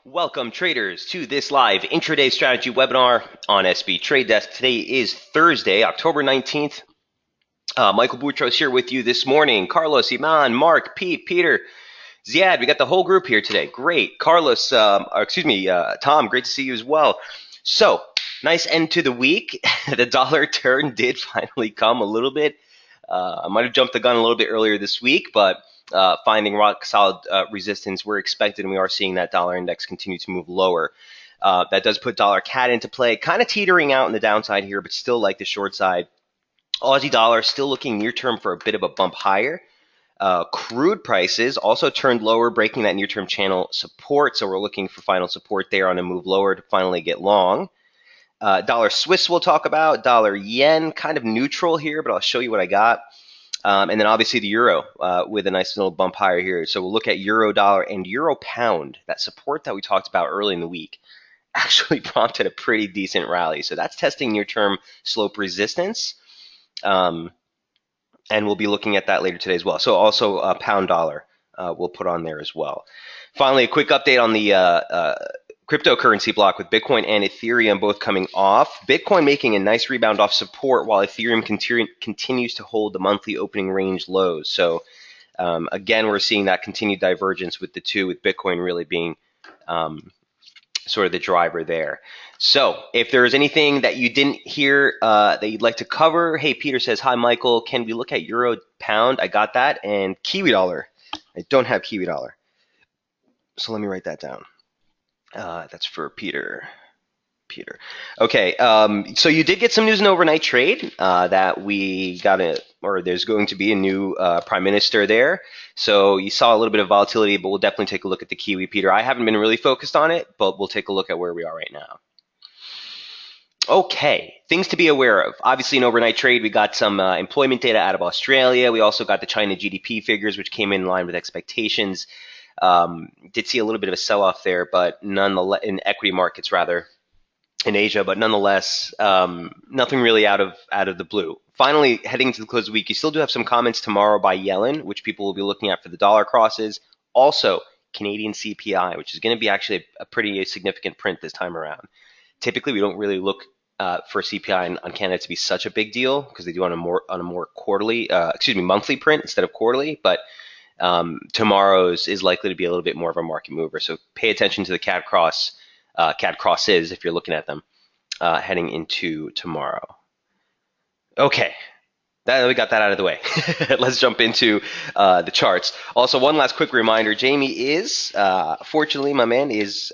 Welcome traders to this live intraday strategy webinar on SB Trade Desk. Today is Thursday, October 19th. Michael Boutros here with you this morning. Carlos, Iman, Mark, Pete, Peter, Ziad, we got the whole group here today. Great. Carlos, Tom, great to see you as well. So, nice end to the week. The dollar turn did finally come a little bit. I might have jumped the gun a little bit earlier this week, but finding rock solid resistance we're expected, and we are seeing that dollar index continue to move lower. That does put dollar CAD into play, kind of teetering out in the downside here, but still like the short side. Aussie dollar still looking near term for a bit of a bump higher. Crude prices also turned lower, breaking that near term channel support. So we're looking for final support there on a move lower to finally get long. Dollar Swiss we'll talk about. Dollar yen kind of neutral here, but I'll show you what I got. And then obviously the euro with a nice little bump higher here. So we'll look at euro dollar and euro pound. That support that we talked about early in the week actually prompted a pretty decent rally. So that's testing near-term slope resistance. And we'll be looking at that later today as well. So also pound dollar we'll put on there as well. Finally, a quick update on the cryptocurrency block with Bitcoin and Ethereum both coming off. Bitcoin making a nice rebound off support while Ethereum continues to hold the monthly opening range lows. So again, we're seeing that continued divergence with the two, with Bitcoin really being sort of the driver there. So if there's anything that you didn't hear that you'd like to cover, hey, Peter says, hi, Michael, can we look at euro pound? I got that. And Kiwi dollar. I don't have Kiwi dollar. So let me write that down. That's for Peter. Okay, so you did get some news in overnight trade that there's going to be a new prime minister there. So you saw a little bit of volatility, but we'll definitely take a look at the Kiwi, Peter. I haven't been really focused on it, but we'll take a look at where we are right now. Okay, things to be aware of. Obviously, in overnight trade, we got some employment data out of Australia. We also got the China GDP figures, which came in line with expectations. Did see a little bit of a sell-off there, but nonetheless, in equity markets rather, in Asia, but nonetheless, nothing really out of the blue. Finally, heading to the close of the week, you still do have some comments tomorrow by Yellen, which people will be looking at for the dollar crosses. Also, Canadian CPI, which is going to be actually a pretty significant print this time around. Typically, we don't really look for CPI on Canada to be such a big deal because they do on a more monthly print instead of quarterly, but tomorrow's is likely to be a little bit more of a market mover. So pay attention to the CAD crosses if you're looking at them heading into tomorrow. Okay, we got that out of the way. Let's jump into the charts. Also, one last quick reminder, Jamie is, fortunately, my man is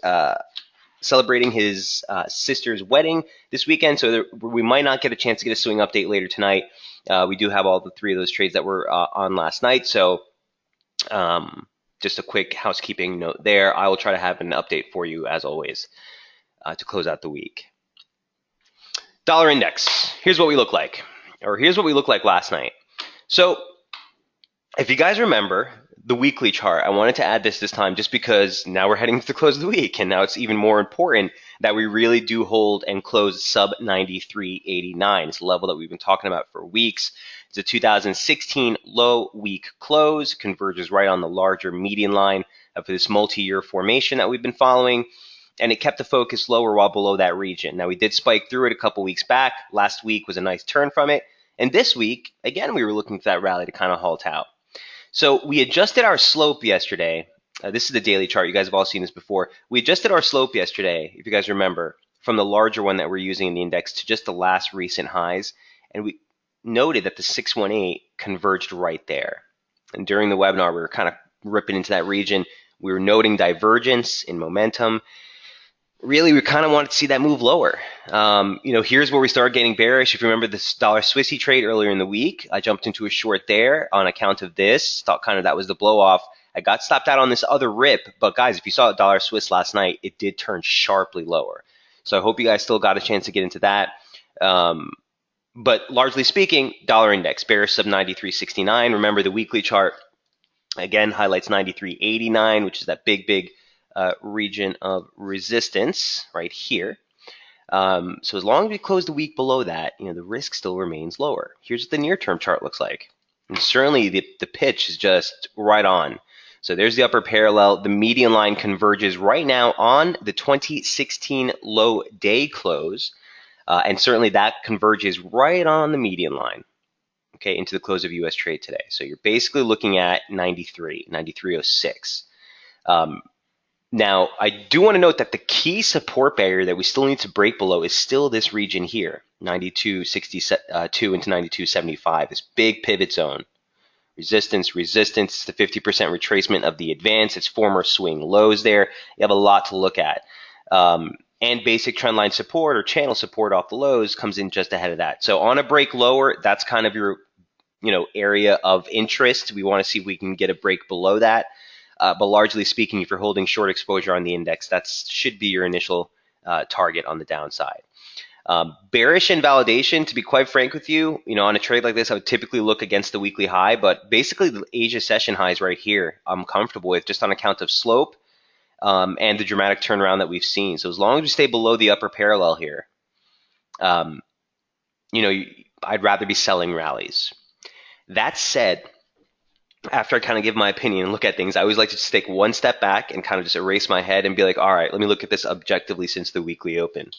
celebrating his sister's wedding this weekend, so we might not get a chance to get a swing update later tonight. We do have all the three of those trades that were on last night, so just a quick housekeeping note there. I will try to have an update for you as always to close out the week. Dollar index. Here's what we look like, or here's what we looked like last night. So if you guys remember the weekly chart, I wanted to add this time just because now we're heading to the close of the week, and now it's even more important that we really do hold and close sub 93.89. It's a level that we've been talking about for weeks. It's a 2016 low week close, converges right on the larger median line of this multi-year formation that we've been following, and it kept the focus lower while below that region. Now, we did spike through it a couple weeks back. Last week was a nice turn from it, and this week, again, we were looking for that rally to kind of halt out. So we adjusted our slope yesterday. This is the daily chart. You guys have all seen this before. We adjusted our slope yesterday, if you guys remember, from the larger one that we're using in the index to just the last recent highs, and we noted that the 618 converged right there. And during the webinar, we were kind of ripping into that region. We were noting divergence in momentum. Really, we kind of wanted to see that move lower. Here's where we started getting bearish. If you remember this dollar Swissy trade earlier in the week, I jumped into a short there on account of this. Thought kind of that was the blow off. I got stopped out on this other rip. But guys, if you saw dollar Swiss last night, it did turn sharply lower. So I hope you guys still got a chance to get into that. But largely speaking, dollar index, bearish sub 93.69. Remember the weekly chart, again, highlights 93.89, which is that big region of resistance right here. So as long as we close the week below that, the risk still remains lower. Here's what the near-term chart looks like. And certainly the pitch is just right on. So there's the upper parallel. The median line converges right now on the 2016 low day close. And certainly that converges right on the median line, okay, into the close of US trade today. So you're basically looking at 93, 93.06. Now, I do want to note that the key support barrier that we still need to break below is still this region here, 92.62 into 92.75, this big pivot zone. Resistance, resistance, the 50% retracement of the advance, its former swing lows there. You have a lot to look at. And basic trendline support or channel support off the lows comes in just ahead of that. So on a break lower, that's kind of your area of interest. We want to see if we can get a break below that. But largely speaking, if you're holding short exposure on the index, that should be your initial target on the downside. Bearish invalidation, to be quite frank with you, on a trade like this, I would typically look against the weekly high, but basically the Asia session highs right here, I'm comfortable with just on account of slope and the dramatic turnaround that we've seen. So as long as we stay below the upper parallel here, I'd rather be selling rallies. That said, after I kind of give my opinion and look at things, I always like to just take one step back and kind of just erase my head and be like, all right, let me look at this objectively since the weekly open.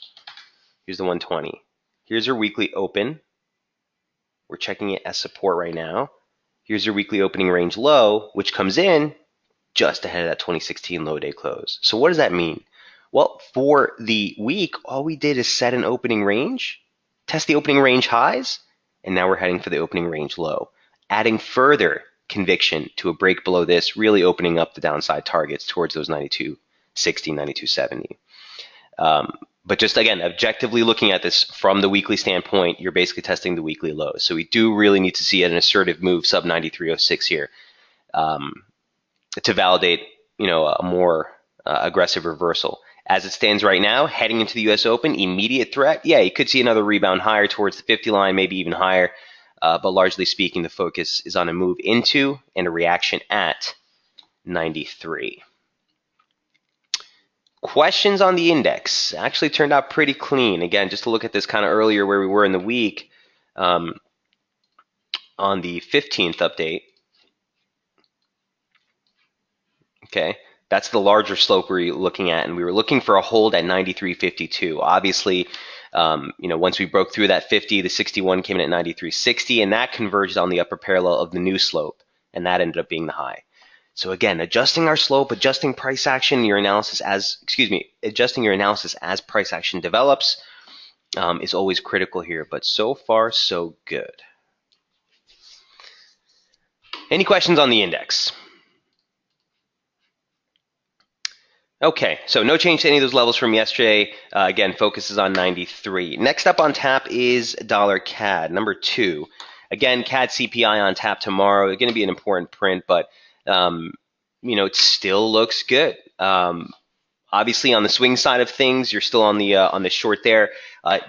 Here's the 120. Here's your weekly open. We're checking it as support right now. Here's your weekly opening range low, which comes in just ahead of that 2016 low day close. So what does that mean? Well, for the week, all we did is set an opening range, test the opening range highs, and now we're heading for the opening range low, adding further conviction to a break below this, really opening up the downside targets towards those 92.60, 92.70. But just again, objectively looking at this from the weekly standpoint, you're basically testing the weekly lows. So we do really need to see an assertive move sub 93.06 here to validate, a more aggressive reversal. As it stands right now, heading into the US Open, immediate threat, yeah, you could see another rebound higher towards the 50 line, maybe even higher. But largely speaking, the focus is on a move into and a reaction at 93. Questions on the index actually turned out pretty clean. Again, just to look at this kind of earlier where we were in the week on the 15th update. Okay, that's the larger slope we're looking at, and we were looking for a hold at 93.52. Obviously, once we broke through that 50, the 61 came in at 93.60, and that converged on the upper parallel of the new slope, and that ended up being the high. So again, adjusting our slope, adjusting price action, adjusting your analysis as price action develops is always critical here. But so far, so good. Any questions on the index? Okay, so no change to any of those levels from yesterday. Again, focuses on 93. Next up on tap is dollar CAD, number 2. Again, CAD CPI on tap tomorrow. It's going to be an important print, but it still looks good. Obviously, on the swing side of things, you're still on the short there.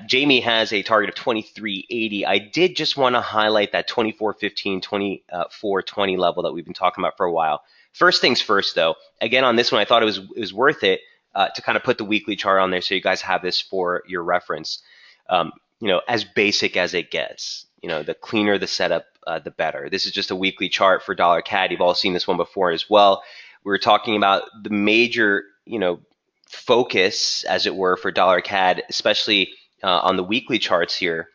Jamie has a target of 23.80. I did just want to highlight that 24.15, 24.20 level that we've been talking about for a while. First things first, though. Again, on this one, I thought it was worth it to kind of put the weekly chart on there so you guys have this for your reference. As basic as it gets. The cleaner the setup, the better. This is just a weekly chart for dollar CAD. You've all seen this one before as well. We were talking about the major, focus, as it were, for dollar CAD, especially on the weekly charts here,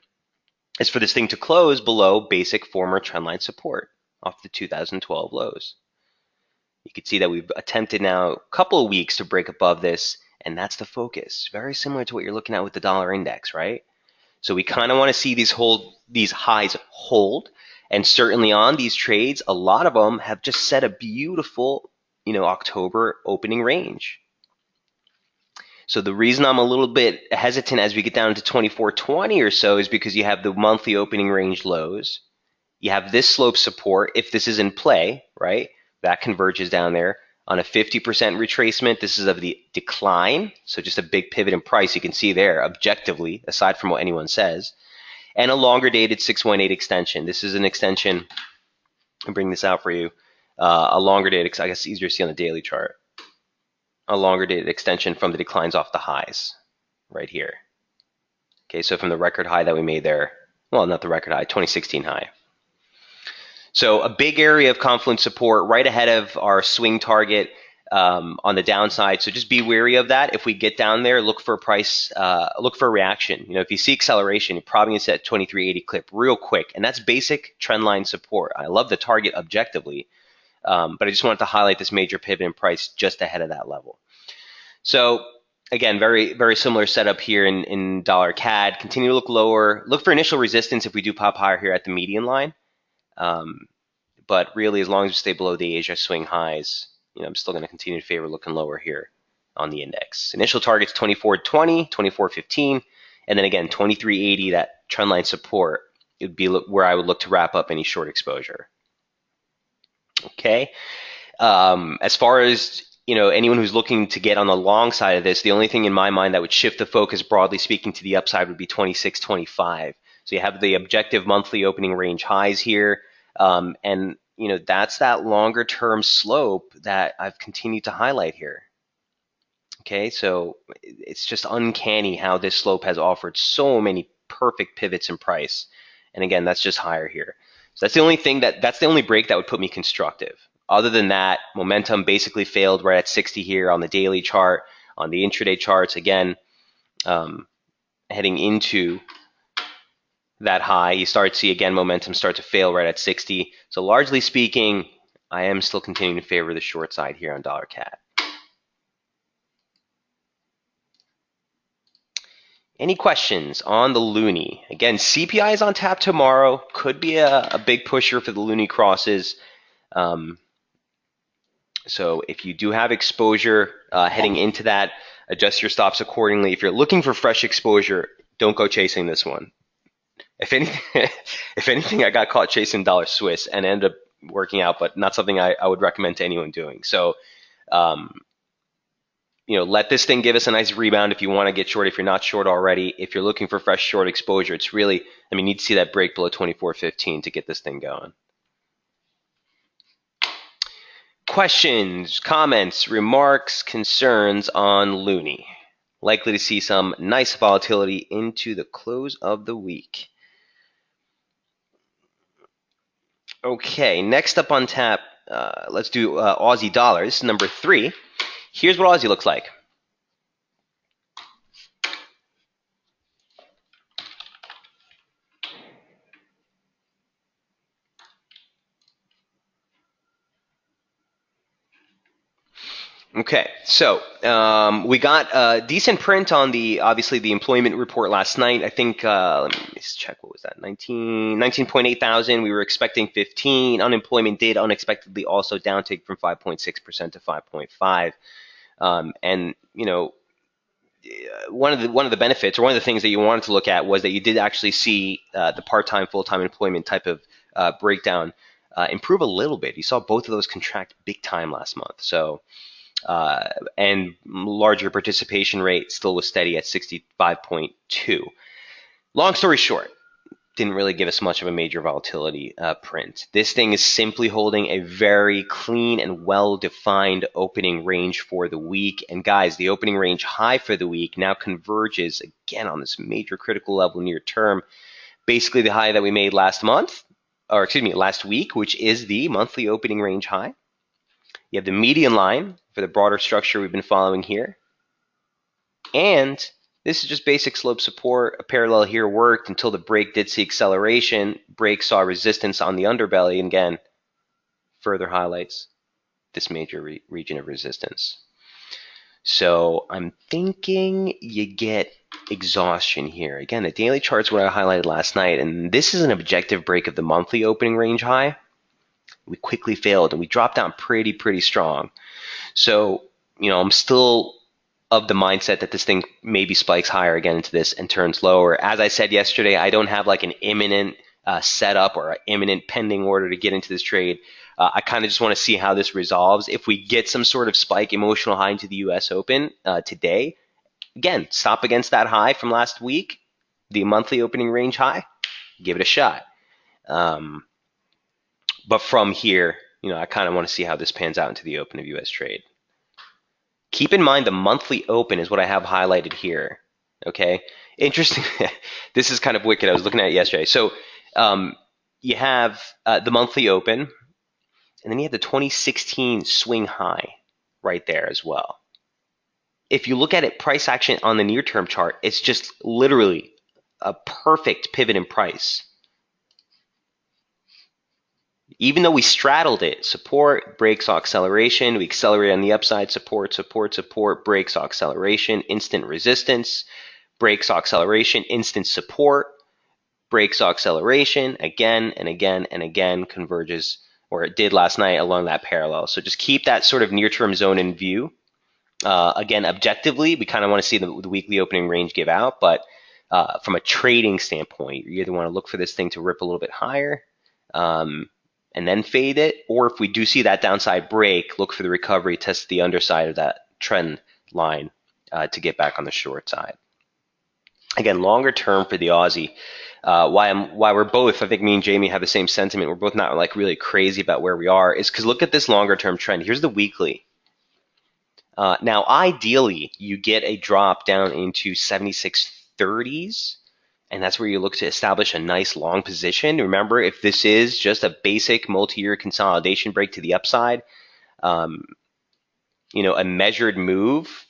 is for this thing to close below basic former trendline support off the 2012 lows. You can see that we've attempted now a couple of weeks to break above this, and that's the focus. Very similar to what you're looking at with the dollar index, right? So we kind of want to see these highs hold, and certainly on these trades, a lot of them have just set a beautiful, October opening range. So the reason I'm a little bit hesitant as we get down to 24.20 or so is because you have the monthly opening range lows. You have this slope support. If this is in play, right, that converges down there. On a 50% retracement, this is of the decline. So just a big pivot in price you can see there objectively, aside from what anyone says. And a longer dated 618 extension. This is an extension. I'll bring this out for you. A longer dated, I guess easier to see on the daily chart. A longer dated extension from the declines off the highs right here. Okay, so from the record high that we made there, well, not the record high, 2016 high. So a big area of confluence support right ahead of our swing target on the downside. So just be wary of that. If we get down there, look for a price, look for a reaction. You know, if you see acceleration, you're probably gonna set 2380 clip real quick, and that's basic trend line support. I love the target objectively, but I just wanted to highlight this major pivot in price just ahead of that level. So again, very similar setup here in dollar CAD. Continue to look lower. Look for initial resistance if we do pop higher here at the median line. But really, as long as we stay below the Asia swing highs, you know, I'm still going to continue to favor looking lower here on the index. Initial targets 2420, 2415, and then again 2380. That trendline support, it would be where I would look to wrap up any short exposure. Okay. As far as anyone who's looking to get on the long side of this, the only thing in my mind that would shift the focus, broadly speaking, to the upside would be 2625. So you have the objective monthly opening range highs here, and that's that longer term slope that I've continued to highlight here. Okay, so it's just uncanny how this slope has offered so many perfect pivots in price, and again, that's just higher here. So that's the only thing that's the only break that would put me constructive. Other than that, momentum basically failed right at 60 here on the daily chart, on the intraday charts. Again, heading into that high, you start to see again momentum start to fail right at 60. So largely speaking, I am still continuing to favor the short side here on dollar CAD. Any questions on the loonie? Again, CPI is on tap tomorrow. Could be a big pusher for the loonie crosses. So if you do have exposure heading into that, adjust your stops accordingly. If you're looking for fresh exposure, don't go chasing this one. If anything, I got caught chasing dollar Swiss and ended up working out, but not something I would recommend to anyone doing. So, let this thing give us a nice rebound if you want to get short, if you're not short already. If you're looking for fresh short exposure, it's really, you need to see that break below 24.15 to get this thing going. Questions, comments, remarks, concerns on loonie? Likely to see some nice volatility into the close of the week. Okay, next up on tap, let's do Aussie dollar. This is number 3. Here's what Aussie looks like. Okay, so we got a decent print on obviously the employment report last night. I think, let me just check, what was that, 19.8 thousand. We were expecting 15. Unemployment data unexpectedly also downtick from 5.6% to 5.5. And, one of the benefits, or one of the things that you wanted to look at, was that you did actually see the part-time, full-time employment type of breakdown improve a little bit. You saw both of those contract big time last month. So, and larger participation rate still was steady at 65.2. Long story short, didn't really give us much of a major volatility print. This thing is simply holding a very clean and well-defined opening range for the week. And guys, the opening range high for the week now converges again on this major critical level near term. Basically the high that we made last week, which is the monthly opening range high. You have the median line for the broader structure we've been following here. And this is just basic slope support. A parallel here worked until the break did see acceleration. Break saw resistance on the underbelly. And again, further highlights this major region of resistance. So I'm thinking you get exhaustion here. Again, the daily chart's what I highlighted last night. And this is an objective break of the monthly opening range high. We quickly failed and we dropped down pretty strong. So, I'm still of the mindset that this thing maybe spikes higher again into this and turns lower. As I said yesterday, I don't have like an imminent setup or an imminent pending order to get into this trade. I kind of just want to see how this resolves. If we get some sort of spike emotional high into the US Open today, again, stop against that high from last week, the monthly opening range high, give it a shot. But from here, I kind of want to see how this pans out into the open of US trade. Keep in mind the monthly open is what I have highlighted here. Okay, interesting. This is kind of wicked. I was looking at it yesterday. So you have the monthly open, and then you have the 2016 swing high right there as well. If you look at it, price action on the near term chart, it's just literally a perfect pivot in price. Even though we straddled it, support, break, saw acceleration, we accelerate on the upside, support, support, support, break, saw acceleration, instant resistance, break, saw acceleration, instant support, break, saw acceleration, again and again and again, converges, or it did last night along that parallel. So just keep that sort of near-term zone in view. Again, objectively, we kind of want to see the weekly opening range give out, but from a trading standpoint, you either want to look for this thing to rip a little bit higher, and then fade it, or if we do see that downside break, look for the recovery, test the underside of that trend line to get back on the short side. Again, longer term for the Aussie, why we're both, I think me and Jamie have the same sentiment, we're both not like really crazy about where we are, is because look at this longer term trend. Here's the weekly. Now, ideally, you get a drop down into 76.30s, and that's where you look to establish a nice long position. Remember, if this is just a basic multi-year consolidation break to the upside, a measured move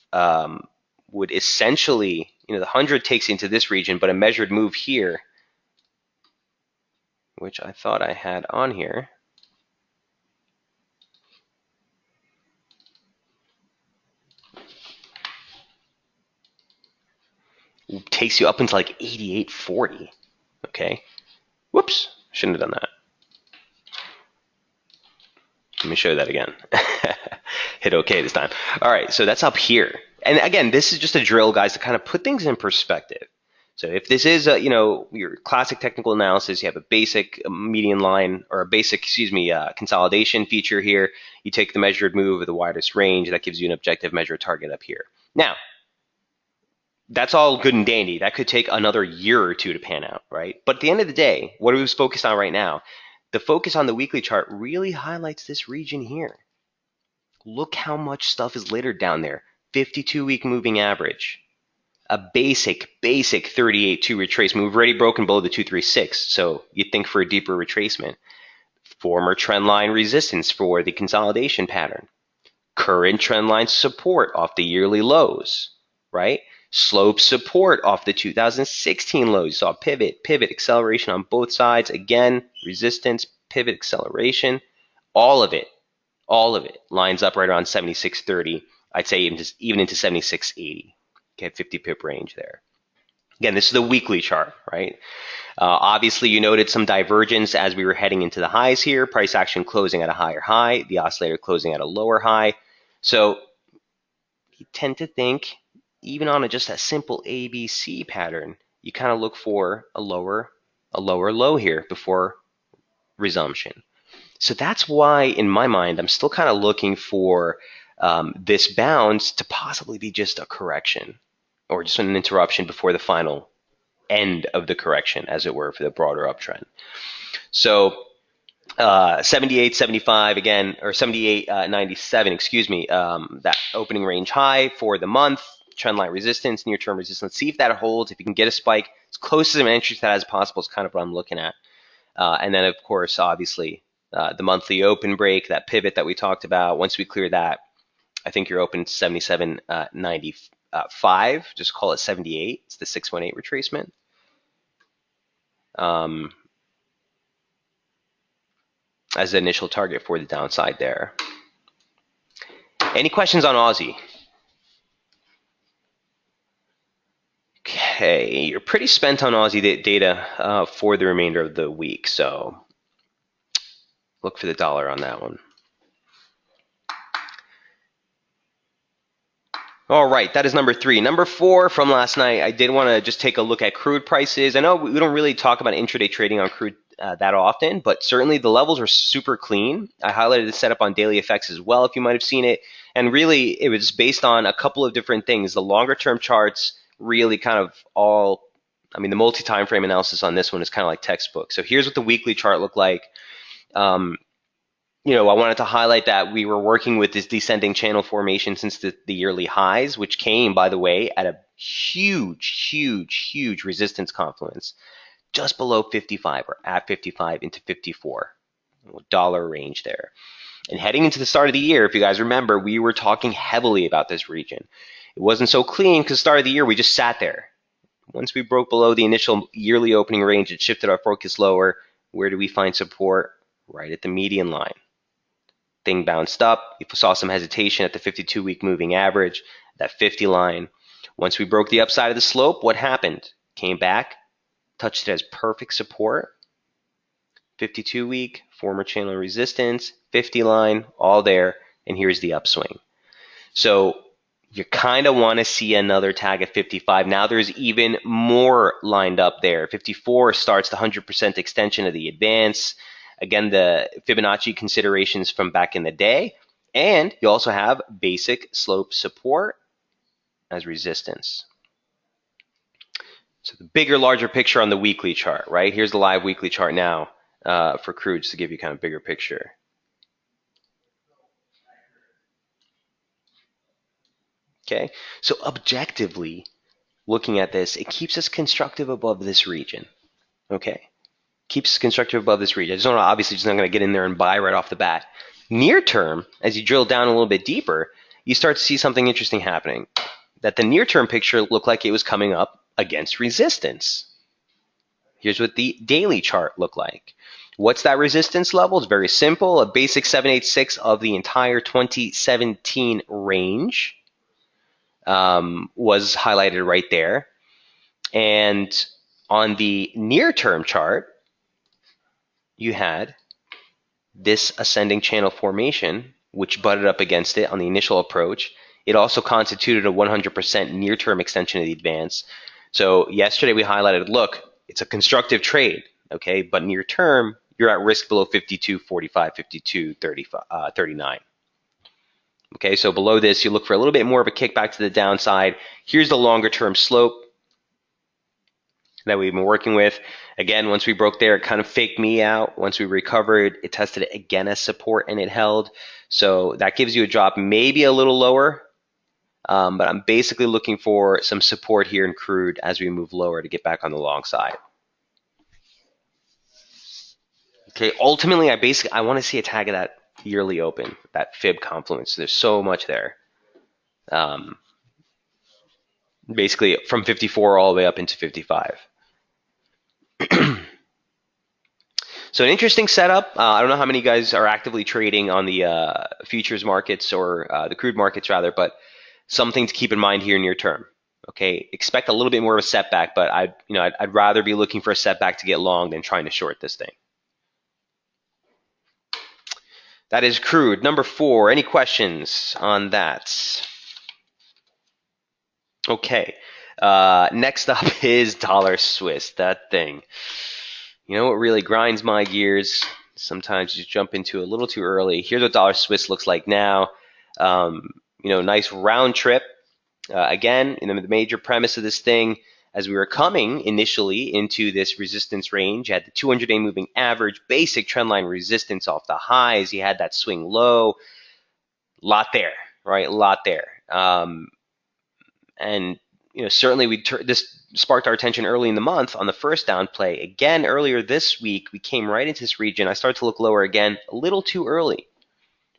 would essentially, the 100 takes you into this region, but a measured move here, which I thought I had on here, takes you up into like 88.40. Okay. Whoops. Shouldn't have done that. Let me show you that again. Hit OK this time. All right. So that's up here. And again, this is just a drill, guys, to kind of put things in perspective. So if this is, your classic technical analysis, you have a basic median line or a basic, consolidation feature here. You take the measured move of the widest range. That gives you an objective measure target up here. Now, that's all good and dandy. That could take another year or two to pan out, right? But at the end of the day, what are we focused on right now? The focus on the weekly chart really highlights this region here. Look how much stuff is littered down there. 52-week moving average. A basic 38.2 retracement. We've already broken below the 236, so you'd think for a deeper retracement. Former trend line resistance for the consolidation pattern. Current trend line support off the yearly lows, right? Slope support off the 2016 lows. You saw pivot, acceleration on both sides. Again, resistance, pivot, acceleration. All of it lines up right around 76.30. I'd say even into 76.80. Okay, 50 pip range there. Again, this is the weekly chart, right? Obviously, you noted some divergence as we were heading into the highs here. Price action closing at a higher high, the oscillator closing at a lower high. So you tend to think, even on just a simple ABC pattern, you kind of look for a lower low here before resumption. So that's why, in my mind, I'm still kind of looking for this bounce to possibly be just a correction or just an interruption before the final end of the correction, as it were, for the broader uptrend. So 78.75 again, or 78.97, excuse me, that opening range high for the month, trend line resistance, near-term resistance. See if that holds. If you can get a spike as close as an entry to that as possible is kind of what I'm looking at. And then, of course, obviously, the monthly open break, that pivot that we talked about. Once we clear that, I think you're open to 77.95. Just call it 78. It's the 618 retracement. As the initial target for the downside there. Any questions on Aussie? Okay, you're pretty spent on Aussie data for the remainder of the week, so look for the dollar on that one. All right, that is number 3. Number 4 from last night, I did want to just take a look at crude prices. I know we don't really talk about intraday trading on crude that often, but certainly the levels are super clean. I highlighted the setup on daily effects as well, if you might have seen it. And really, it was based on a couple of different things. The longer term charts really kind of the multi-time frame analysis on this one is kind of like textbook. So here's what the weekly chart looked like. I wanted to highlight that we were working with this descending channel formation since the yearly highs, which came, by the way, at a huge resistance confluence. just below 55 or at 55 into 54. Dollar range there. And heading into the start of the year, if you guys remember, we were talking heavily about this region. It wasn't so clean because start of the year, we just sat there. Once we broke below the initial yearly opening range, it shifted our focus lower. Where do we find support? Right at the median line. Thing bounced up. We saw some hesitation at the 52-week moving average, that 50 line. Once we broke the upside of the slope, what happened? Came back, touched it as perfect support. 52-week, former channel resistance, 50 line, all there, and here's the upswing. So you kind of want to see another tag at 55. Now there's even more lined up there. 54 starts the 100% extension of the advance. Again, the Fibonacci considerations from back in the day. And you also have basic slope support as resistance. So the bigger, larger picture on the weekly chart, right? Here's the live weekly chart now for crude, just to give you kind of a bigger picture. Okay, so objectively looking at this, it keeps us constructive above this region. Okay, keeps us constructive above this region. I just don't know, obviously just not going to get in there and buy right off the bat. Near term, as you drill down a little bit deeper, you start to see something interesting happening. That the near term picture looked like it was coming up against resistance. Here's what the daily chart looked like. What's that resistance level? It's very simple. A basic 786 of the entire 2017 range. Was highlighted right there. And on the near-term chart, you had this ascending channel formation, which butted up against it on the initial approach. It also constituted a 100% near-term extension of the advance. So yesterday we highlighted, look, it's a constructive trade, okay? But near-term, you're at risk below 52.45, 52.39. Okay, so below this, you look for a little bit more of a kickback to the downside. Here's the longer term slope that we've been working with. Again, once we broke there, it kind of faked me out. Once we recovered, it tested it again as support and it held. So that gives you a drop maybe a little lower. But I'm basically looking for some support here in crude as we move lower to get back on the long side. Okay, ultimately, I want to see a tag of that yearly open, that fib confluence. There's so much there. Basically from 54 all the way up into 55. So an interesting setup. I don't know how many guys are actively trading on the futures markets or the crude markets rather, but something to keep in mind here near term. Okay, expect a little bit more of a setback, but I'd rather be looking for a setback to get long than trying to short this thing. That is crude. Number 4, any questions on that? Okay, next up is dollar Swiss, that thing. You know what really grinds my gears? Sometimes you jump into a little too early. Here's what dollar Swiss looks like now. Nice round trip. Again, the major premise of this thing, as we were coming initially into this resistance range, you had the 200-day moving average, basic trendline resistance off the highs. You had that swing low. Lot there, right? A lot there. And certainly this sparked our attention early in the month on the first down play. Again, earlier this week, we came right into this region. I started to look lower again, a little too early.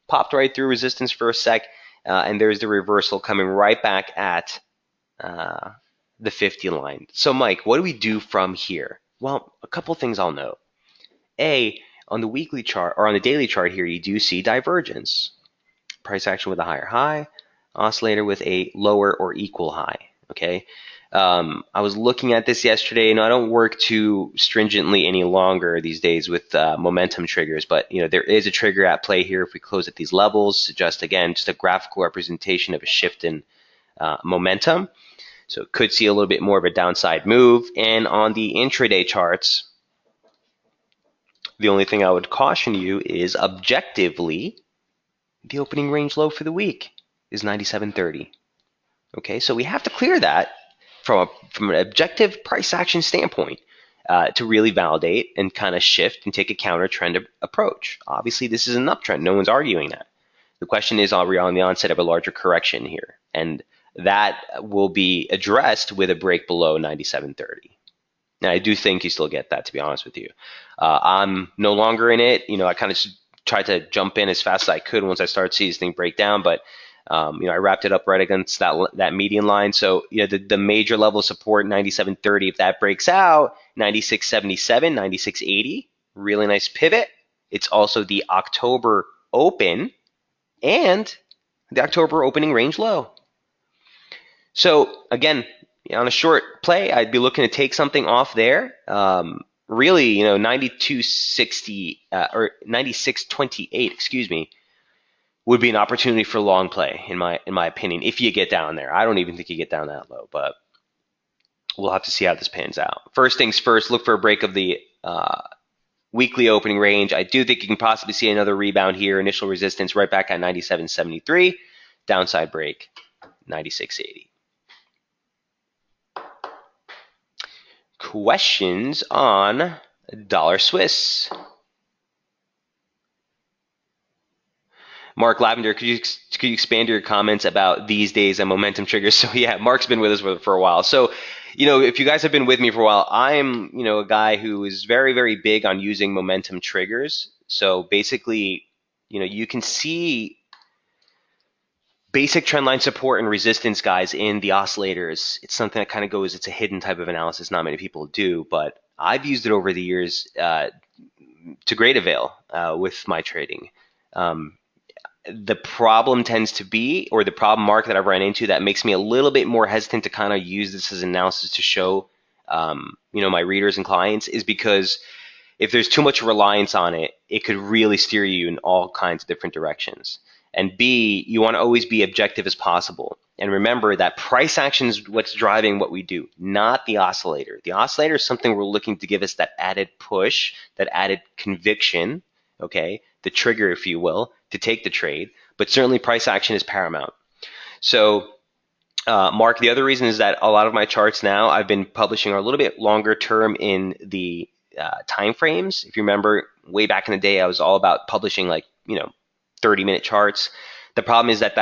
Popped right through resistance for a sec, and there's the reversal coming right back at the 50 line. So, Mike, what do we do from here? Well, a couple things I'll note. A, on the weekly chart, or on the daily chart here, you do see divergence. Price action with a higher high, oscillator with a lower or equal high, okay? I was looking at this yesterday, and I don't work too stringently any longer these days with momentum triggers, but there is a trigger at play here if we close at these levels. Just a graphical representation of a shift in momentum. So it could see a little bit more of a downside move. And on the intraday charts, the only thing I would caution you is objectively, the opening range low for the week is 97.30. Okay, so we have to clear that from an objective price action standpoint to really validate and kind of shift and take a counter trend approach. Obviously, this is an uptrend. No one's arguing that. The question is, are we on the onset of a larger correction here? And that will be addressed with a break below 97.30. And I do think you still get that, to be honest with you. I'm no longer in it. I kind of tried to jump in as fast as I could once I started to see this thing break down, but I wrapped it up right against that median line. So the major level of support 97.30. If that breaks out, 96.77, 96.80, really nice pivot. It's also the October open and the October opening range low. So again, on a short play, I'd be looking to take something off there. Really, 92.60 or 96.28, excuse me, would be an opportunity for long play in my opinion. If you get down there, I don't even think you get down that low, but we'll have to see how this pans out. First things first, look for a break of the weekly opening range. I do think you can possibly see another rebound here. Initial resistance right back at 97.73. Downside break 96.80. Questions on dollar Swiss? Mark Lavender, could you expand your comments about these days and momentum triggers? So yeah, Mark's been with us for a while. So, if you guys have been with me for a while, I'm, a guy who is very, very big on using momentum triggers. So basically, you can see basic trendline support and resistance, guys, in the oscillators. It's something that kind of goes, it's a hidden type of analysis not many people do, but I've used it over the years to great avail with my trading. The problem tends to be, or the problem, Mark, that I've run into that makes me a little bit more hesitant to kind of use this as analysis to show, my readers and clients, is because if there's too much reliance on it, it could really steer you in all kinds of different directions. And B, you want to always be objective as possible. And remember that price action is what's driving what we do, not the oscillator. The oscillator is something we're looking to give us that added push, that added conviction, okay, the trigger, if you will, to take the trade. But certainly price action is paramount. So, Mark, the other reason is that a lot of my charts now I've been publishing are a little bit longer term in the time frames. If you remember, way back in the day, I was all about publishing 30-minute charts. The problem is that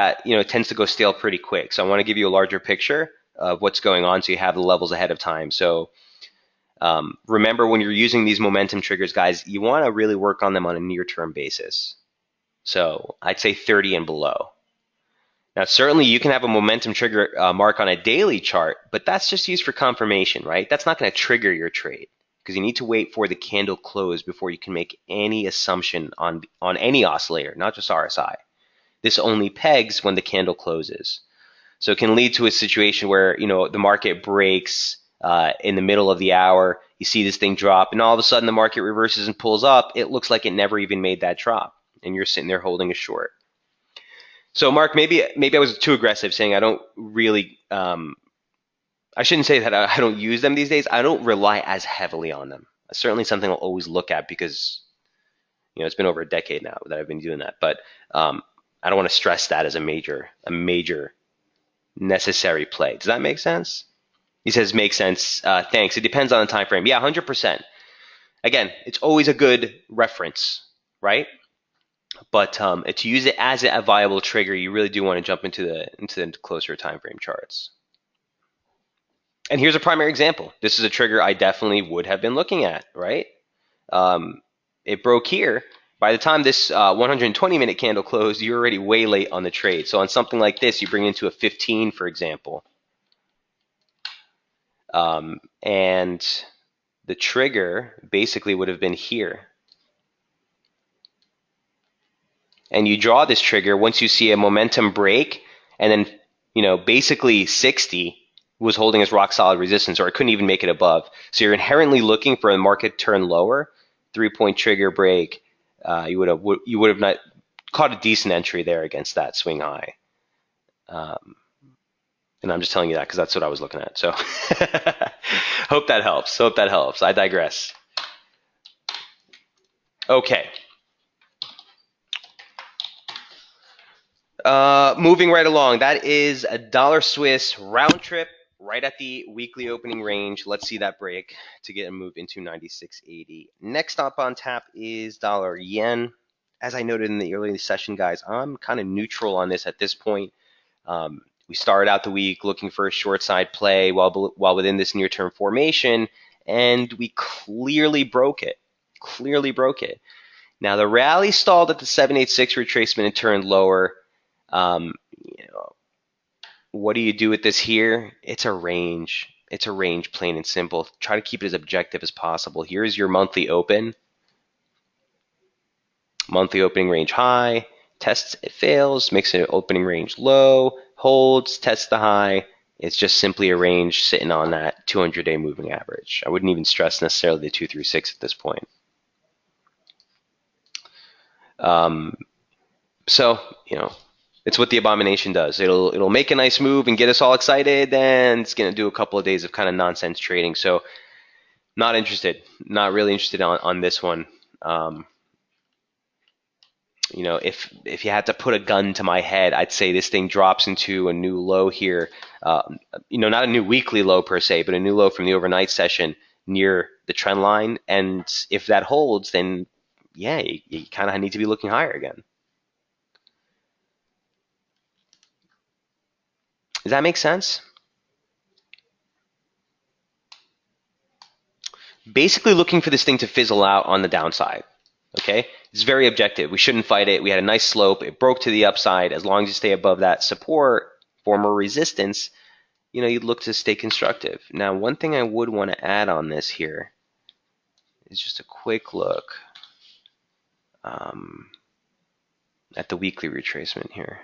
tends to go stale pretty quick. So I want to give you a larger picture of what's going on so you have the levels ahead of time. So remember, when you're using these momentum triggers, guys, you want to really work on them on a near-term basis. So I'd say 30 and below. Now, certainly you can have a momentum trigger mark on a daily chart, but that's just used for confirmation, right? That's not going to trigger your trade because you need to wait for the candle close before you can make any assumption on any oscillator, not just RSI. This only pegs when the candle closes. So it can lead to a situation where, the market breaks in the middle of the hour, you see this thing drop, and all of a sudden the market reverses and pulls up. It looks like it never even made that drop, and you're sitting there holding a short. So Mark, maybe I was too aggressive saying I don't really, I shouldn't say that I don't use them these days. I don't rely as heavily on them. It's certainly something I'll always look at because, it's been over a decade now that I've been doing that. But I don't want to stress that as a major necessary play. Does that make sense? He says, makes sense. Thanks. It depends on the time frame. Yeah, 100%. Again, it's always a good reference, right? But to use it as a viable trigger, you really do want to jump into the closer time frame charts. And here's a primary example. This is a trigger I definitely would have been looking at, right? It broke here. By the time this 120-minute candle closed, you're already way late on the trade. So on something like this, you bring it into a 15, for example. And the trigger basically would have been here. And you draw this trigger once you see a momentum break, and then, basically 60 was holding as rock solid resistance, or it couldn't even make it above. So you're inherently looking for a market turn lower, 3-point trigger break. You would have not caught a decent entry there against that swing high. And I'm just telling you that because that's what I was looking at. So hope that helps. I digress. Okay. Moving right along, that is a dollar Swiss round trip right at the weekly opening range. Let's see that break to get a move into 96.80. Next up on tap is dollar yen. As I noted in the earlier session, guys, I'm kind of neutral on this at this point. We started out the week looking for a short side play while within this near-term formation, and we clearly broke it. Clearly broke it. Now the rally stalled at the 786 retracement and turned lower. You know, what do you do with this here? It's a range. It's a range, plain and simple. Try to keep it as objective as possible. Here's your monthly open. Monthly opening range high. Tests, it fails. Makes it an opening range low. Holds, tests the high. It's just simply a range sitting on that 200-day moving average. I wouldn't even stress necessarily the 236 at this point. So, it's what the abomination does. It'll make a nice move and get us all excited, then it's going to do a couple of days of kind of nonsense trading. So, not interested. Not really interested on this one. If you had to put a gun to my head, I'd say this thing drops into a new low here. Not a new weekly low per se, but a new low from the overnight session near the trend line. And if that holds, then yeah, you kind of need to be looking higher again. Does that make sense? Basically looking for this thing to fizzle out on the downside. Okay, it's very objective. We shouldn't fight it. We had a nice slope. It broke to the upside. As long as you stay above that support, former resistance, you'd look to stay constructive. Now, one thing I would want to add on this here is just a quick look at the weekly retracement here.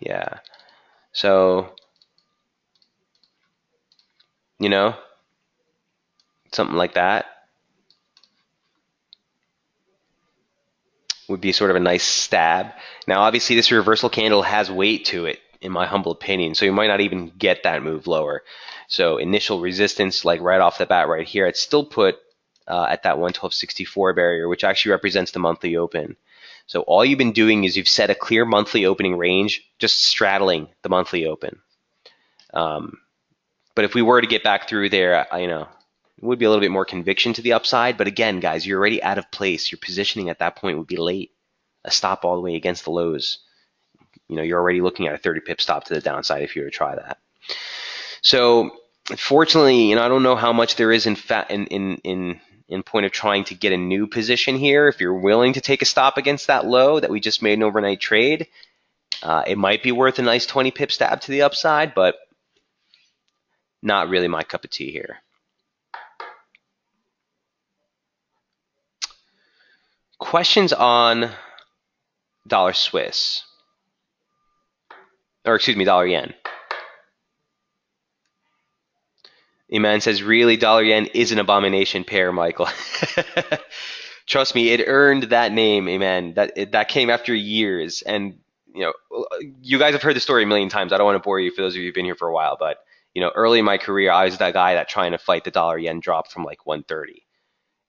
Yeah, so something like that would be sort of a nice stab. Now, obviously, this reversal candle has weight to it, in my humble opinion, so you might not even get that move lower. So initial resistance, like right off the bat right here, it's still put at that 112.64 barrier, which actually represents the monthly open. So all you've been doing is you've set a clear monthly opening range, just straddling the monthly open. But if we were to get back through there, it would be a little bit more conviction to the upside. But again, guys, you're already out of place. Your positioning at that point would be late. A stop all the way against the lows. You're already looking at a 30 pip stop to the downside if you were to try that. So unfortunately, I don't know how much there is in point of trying to get a new position here. If you're willing to take a stop against that low that we just made an overnight trade, it might be worth a nice 20 pip stab to the upside, but not really my cup of tea here. Questions on dollar Swiss, or excuse me, dollar yen. Iman says, really, dollar yen is an abomination pair, Michael. Trust me, it earned that name, Iman. That came after years. And, you guys have heard the story a million times. I don't want to bore you for those of you who've been here for a while. But, early in my career, I was that guy that trying to fight the dollar yen drop from like 130,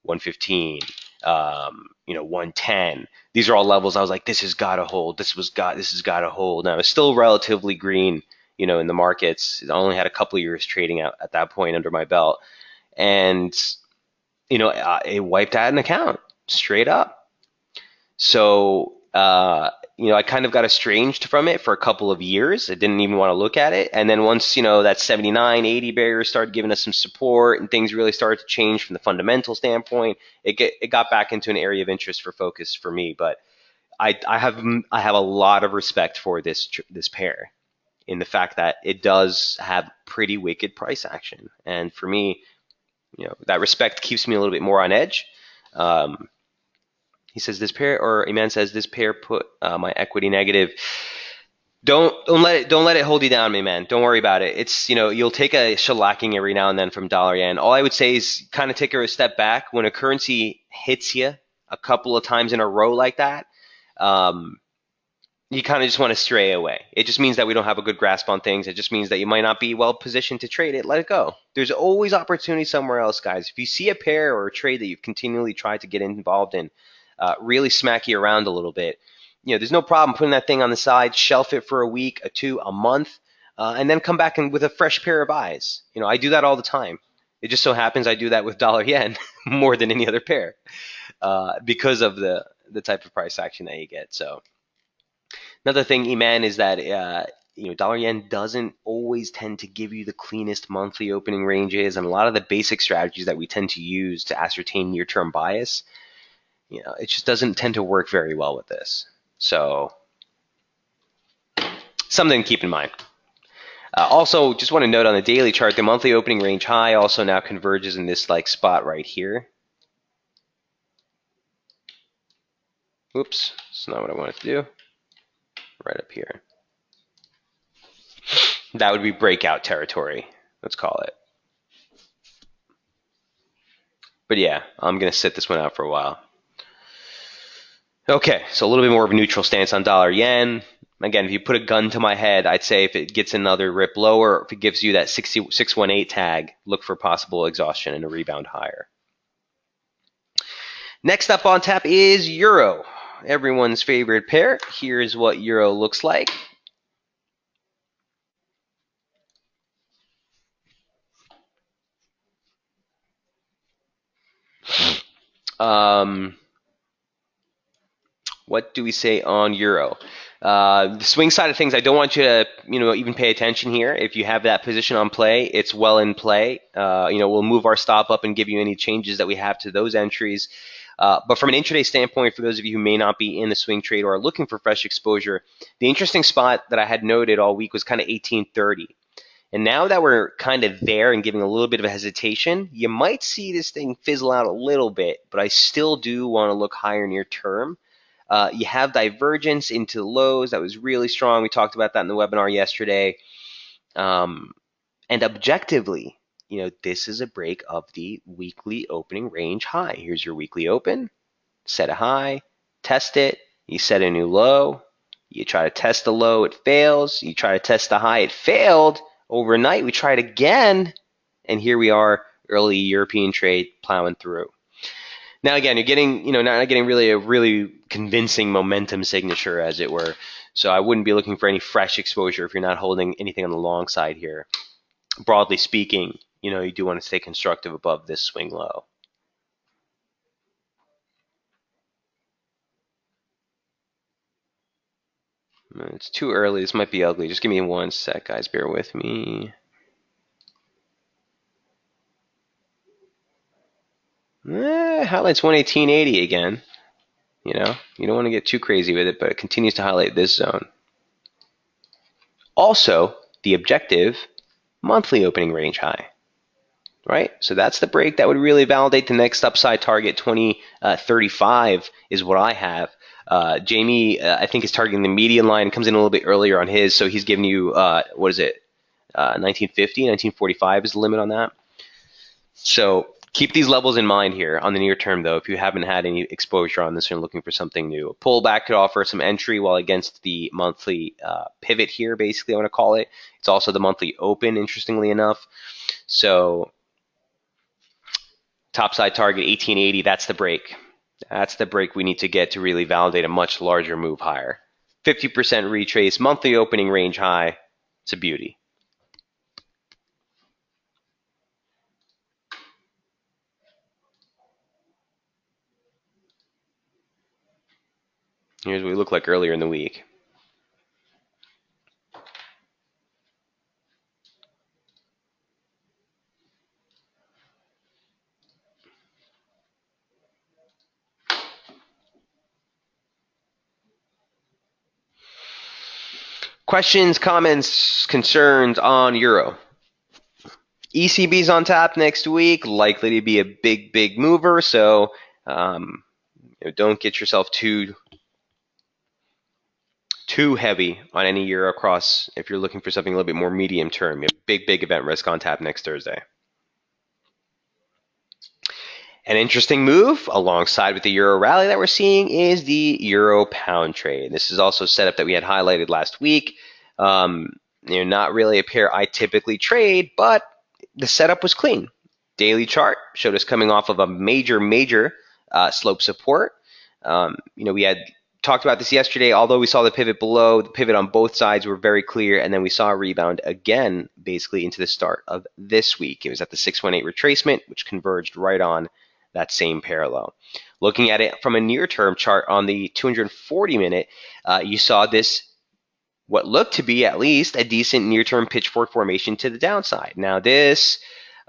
115, 110. These are all levels I was like, this has got to hold. This has got to hold. Now, it's still relatively green, in the markets. I only had a couple of years trading out at that point under my belt. And, it wiped out an account straight up. So, I kind of got estranged from it for a couple of years. I didn't even want to look at it. And then once, that 79, 80 barrier started giving us some support and things really started to change from the fundamental standpoint, it got back into an area of interest for focus for me. But I have a lot of respect for this pair in the fact that it does have pretty wicked price action. And for me, that respect keeps me a little bit more on edge. He says this pair, or Iman says this pair put my equity negative. Don't let it hold you down, my man. Don't worry about it. It's you'll take a shellacking every now and then from dollar yen. All I would say is kind of take a step back when a currency hits you a couple of times in a row like that. You kind of just want to stray away. It just means that we don't have a good grasp on things. It just means that you might not be well positioned to trade it. Let it go. There's always opportunity somewhere else, guys. If you see a pair or a trade that you've continually tried to get involved in, really smack you around a little bit. There's no problem putting that thing on the side, shelf it for a week, a two, a month, and then come back with a fresh pair of eyes. I do that all the time. It just so happens I do that with dollar yen more than any other pair because of the type of price action that you get. So another thing, Iman, is that dollar yen doesn't always tend to give you the cleanest monthly opening ranges, and a lot of the basic strategies that we tend to use to ascertain near-term bias, it just doesn't tend to work very well with this. So something to keep in mind. Also, just want to note on the daily chart, the monthly opening range high also now converges in this spot right here. Oops, that's not what I wanted to do. Right up here. That would be breakout territory, let's call it. But yeah, I'm going to sit this one out for a while. Okay, so a little bit more of a neutral stance on dollar yen. Again, if you put a gun to my head, I'd say if it gets another rip lower, if it gives you that 618 tag, look for possible exhaustion and a rebound higher. Next up on tap is euro, everyone's favorite pair. Here's what euro looks like. What do we say on euro? The swing side of things, I don't want you to, even pay attention here. If you have that position on play, it's well in play. We'll move our stop up and give you any changes that we have to those entries. But from an intraday standpoint, for those of you who may not be in the swing trade or are looking for fresh exposure, the interesting spot that I had noted all week was kind of 1830. And now that we're kind of there and giving a little bit of a hesitation, you might see this thing fizzle out a little bit, but I still do want to look higher near term. You have divergence into lows that was really strong. We talked about that in the webinar yesterday. And objectively, this is a break of the weekly opening range high. Here's your weekly open. Set a high, test it. You set a new low. You try to test the low, it fails. You try to test the high, it failed. Overnight, we tried again. And here we are, early European trade plowing through. Now again, you're getting, not getting really a really convincing momentum signature, as it were. So I wouldn't be looking for any fresh exposure if you're not holding anything on the long side here. Broadly speaking, you do want to stay constructive above this swing low. It's too early. This might be ugly. Just give me one sec, guys. Bear with me. Highlights 118.80 again. You don't want to get too crazy with it, but it continues to highlight this zone. Also, the objective monthly opening range high, right? So that's the break that would really validate the next upside target. 2035 is what I have. Jamie, I think, is targeting the median line. Comes in a little bit earlier on his, so he's giving you, 1950, 1945 is the limit on that. So keep these levels in mind here on the near term, though, if you haven't had any exposure on this and looking for something new. A pullback could offer some entry while against the monthly pivot here, basically, I want to call it. It's also the monthly open, interestingly enough. So topside target 1880, that's the break. That's the break we need to get to really validate a much larger move higher. 50% retrace, monthly opening range high. It's a beauty. Here's what we looked like earlier in the week. Questions, comments, concerns on euro? ECB's on tap next week, likely to be a big, big mover. So don't get yourself too heavy on any euro cross if you're looking for something a little bit more medium term. You have big, big event risk on tap next Thursday. An interesting move alongside with the euro rally that we're seeing is the euro pound trade. This is also a setup that we had highlighted last week. Not really a pair I typically trade, but the setup was clean. Daily chart showed us coming off of a major slope support. We had talked about this yesterday. Although we saw the pivot below, the pivot on both sides were very clear, and then we saw a rebound again, basically into the start of this week. It was at the 618 retracement, which converged right on that same parallel. Looking at it from a near-term chart on the 240-minute, you saw this what looked to be at least a decent near-term pitchfork formation to the downside. Now this,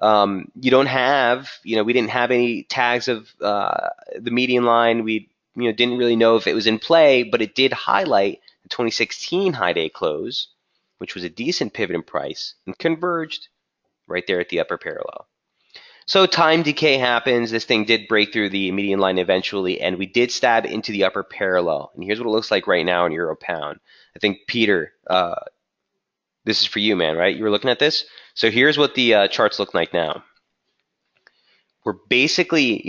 you don't have, we didn't have any tags of the median line. We, didn't really know if it was in play, but it did highlight the 2016 high day close, which was a decent pivot in price and converged right there at the upper parallel. So time decay happens. This thing did break through the median line eventually, and we did stab into the upper parallel. And here's what it looks like right now in euro pound. I think, Peter, this is for you, man, right? You were looking at this? So here's what the charts look like now. We're basically,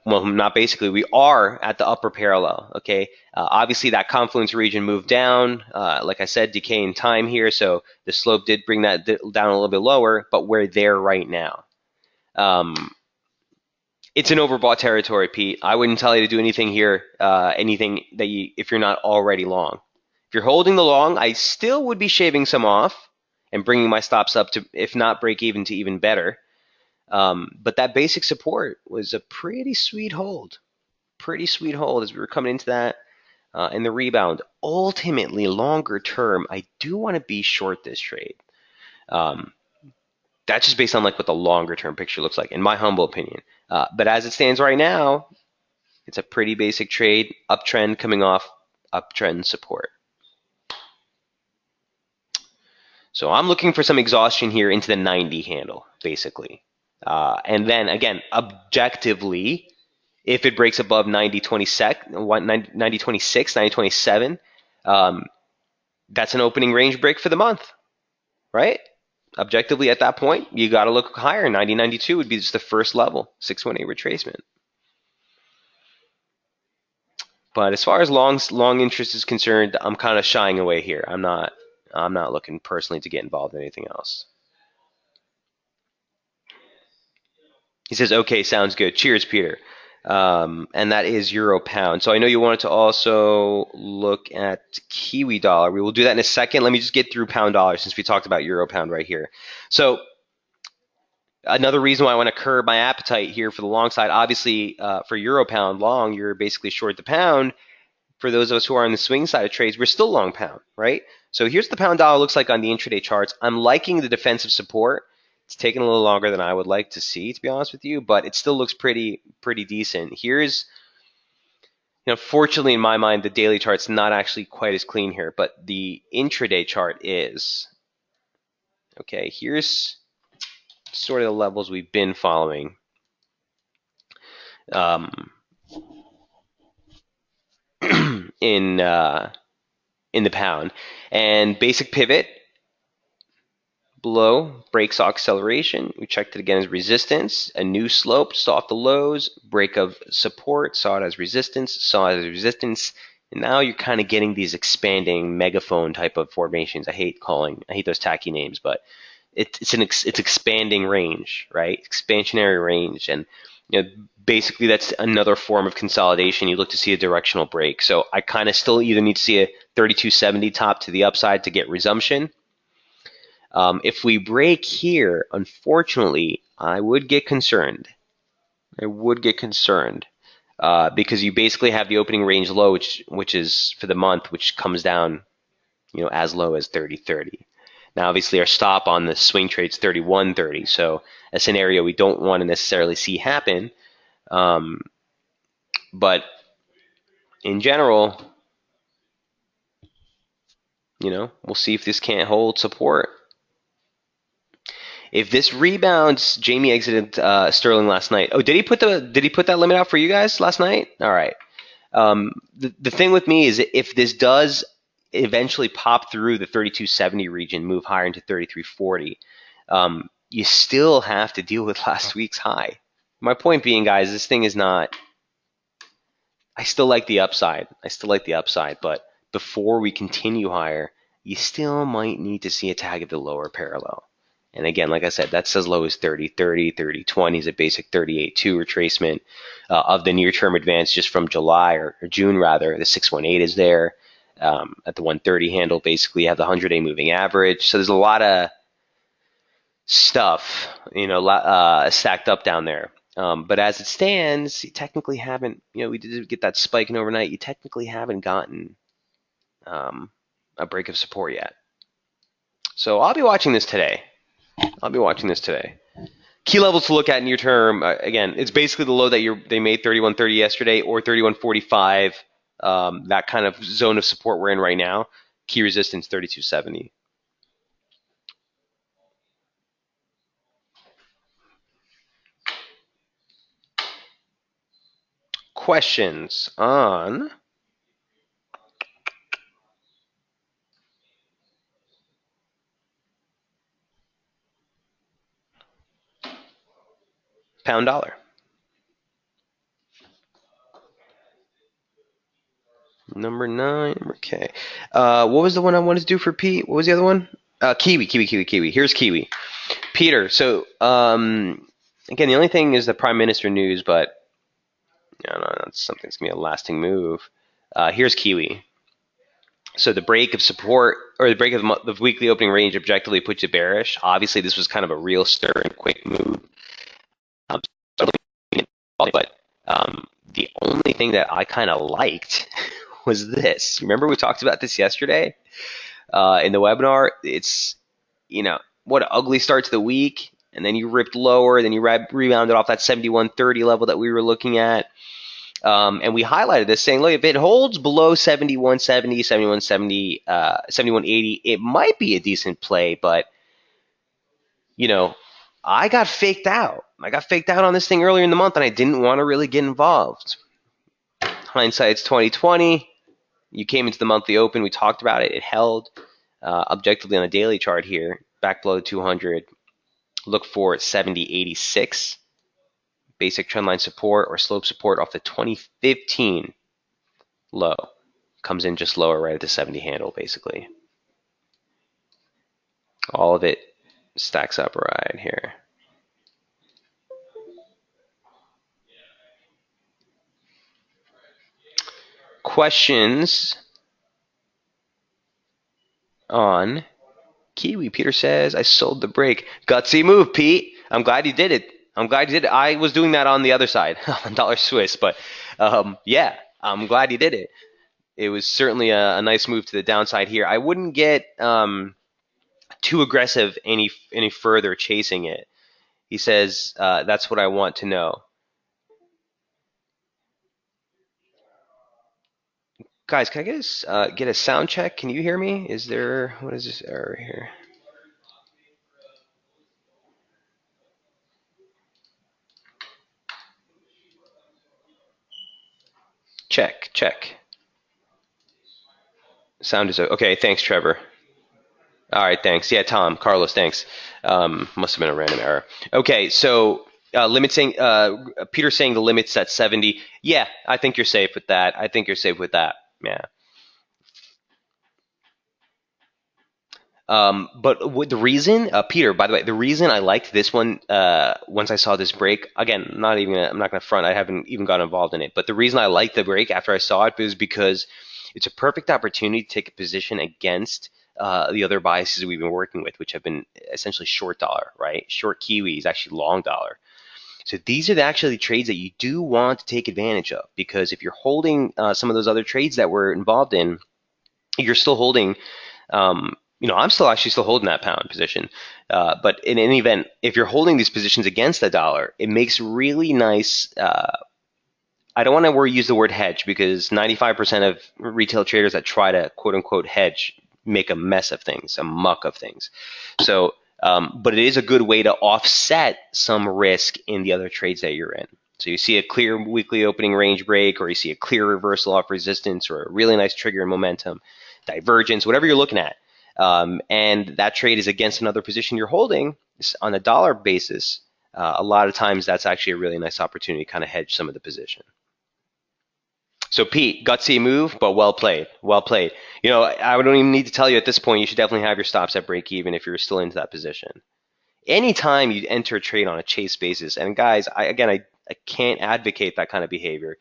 well, not basically, we are at the upper parallel, okay? Obviously, that confluence region moved down. Like I said, decay in time here, so the slope did bring that down a little bit lower, but we're there right now. It's an overbought territory, Pete. I wouldn't tell you to do anything here, anything that if you're not already long. If you're holding the long, I still would be shaving some off and bringing my stops up to, if not break even, to even better. But that basic support was a pretty sweet hold. Pretty sweet hold as we were coming into that. And the rebound. Ultimately, longer term, I do want to be short this trade. That's just based on like what the longer term picture looks like, in my humble opinion. But as it stands right now, it's a pretty basic trade. Uptrend coming off uptrend support. So I'm looking for some exhaustion here into the 90 handle, basically. And then again, objectively, if it breaks above 90.26, 90.27, that's an opening range break for the month, right? Objectively, at that point, you got to look higher. 90.92 would be just the first level, 618 retracement. But as far as long interest is concerned, I'm kind of shying away here. I'm not looking personally to get involved in anything else. He says, okay, sounds good. Cheers, Peter. And that is euro pound. So I know you wanted to also look at Kiwi dollar. We will do that in a second. Let me just get through pound dollar since we talked about euro pound right here. So another reason why I want to curb my appetite here for the long side, obviously for euro pound long, you're basically short the pound. For those of us who are on the swing side of trades, we're still long pound, right? So here's the pound dollar looks like on the intraday charts. I'm liking the defensive support. It's taken a little longer than I would like to see, to be honest with you, but it still looks pretty decent. Here's, fortunately in my mind, the daily chart's not actually quite as clean here, but the intraday chart is. Okay, here's sort of the levels we've been following. In the pound, and basic pivot below breaks acceleration. We checked it again as resistance. A new slope just off the lows. Break of support, saw it as resistance, saw it as resistance, and now you're kind of getting these expanding megaphone type of formations. I hate those tacky names, but it's expanding range, right? Expansionary range, and basically that's another form of consolidation. You look to see a directional break. So I kind of still either need to see a 3270 top to the upside to get resumption. If we break here, unfortunately, I would get concerned. Because you basically have the opening range low, which is for the month, which comes down, as low as 30.30. Now, obviously, our stop on the swing trade's 31.30, so a scenario we don't want to necessarily see happen. But in general, we'll see if this can't hold support. If this rebounds, Jamie exited Sterling last night. Oh, did he put that limit out for you guys last night? All right. The thing with me is if this does eventually pop through the 3270 region, move higher into 3340, you still have to deal with last week's high. My point being, guys, this thing is not. I still like the upside. But before we continue higher, you still might need to see a tag of the lower parallel. And again, like I said, that's as low as 30.30, 30.20 is a basic 38.2 retracement of the near-term advance just from July or June rather. The 618 is there at the 130 handle. Basically, you have the 100-day moving average. So there's a lot of stuff, stacked up down there. But as it stands, you technically haven't. We did get that spike in overnight. You technically haven't gotten a break of support yet. So I'll be watching this today. Key levels to look at near term. Again, it's basically the low that they made 31.30 yesterday or 31.45. That kind of zone of support we're in right now. Key resistance 32.70. Questions on pound dollar. Number 9. Okay. What was the one I wanted to do for Pete? What was the other one? Kiwi. Here's Kiwi. Peter. So again, the only thing is the Prime Minister news, but something's gonna be a lasting move. Here's Kiwi. So the break of support or the break of the weekly opening range objectively puts you bearish. Obviously, this was kind of a real stir and quick move. But the only thing that I kind of liked was this. Remember we talked about this yesterday in the webinar? It's, what an ugly start to the week. And then you ripped lower. Then you rebounded off that 71.30 level that we were looking at. And we highlighted this saying, look, if it holds below 71.70, 71.70, 71.80, it might be a decent play. But, I got faked out. I got faked out on this thing earlier in the month, and I didn't want to really get involved. Hindsight's 2020. You came into the monthly open. We talked about it. It held objectively on a daily chart here. Back below 200. Look for 70.86. Basic trendline support or slope support off the 2015 low. Comes in just lower right at the 70 handle, basically. All of it stacks up right here. Questions on Kiwi? Peter says, I sold the break. Gutsy move, Pete. I'm glad you did it. I was doing that on the other side, on dollar Swiss, but yeah, I'm glad you did it. It was certainly a nice move to the downside here. I wouldn't get too aggressive any further chasing it. He says, that's what I want to know. Guys, can I get a sound check? Can you hear me? What is this error here? Check. Sound is okay. Thanks, Trevor. All right, thanks. Yeah, Tom, Carlos, thanks. Must have been a random error. Okay, so Peter saying the limit's at 70. Yeah, I think you're safe with that. Yeah. But the reason, Peter, by the way, the reason I liked this one once I saw this break, again, I'm not going to front. I haven't even got involved in it. But the reason I liked the break after I saw it was because it's a perfect opportunity to take a position against the other biases we've been working with, which have been essentially short dollar, right? Short Kiwi is actually long dollar. So these are actually the trades that you do want to take advantage of, because if you're holding some of those other trades that we're involved in, you're still holding. I'm still holding that pound position. But in any event, if you're holding these positions against the dollar, it makes really nice. I don't want to use the word hedge, because 95% of retail traders that try to quote unquote hedge make a mess of things, a muck of things. So, but it is a good way to offset some risk in the other trades that you're in. So you see a clear weekly opening range break, or you see a clear reversal off resistance, or a really nice trigger in momentum, divergence, whatever you're looking at. And that trade is against another position you're holding on a dollar basis. A lot of times that's actually a really nice opportunity to kind of hedge some of the position. So Pete, gutsy move, but well played. I don't even need to tell you at this point, you should definitely have your stops at break even if you're still into that position. Anytime you enter a trade on a chase basis, and guys, I can't advocate that kind of behavior,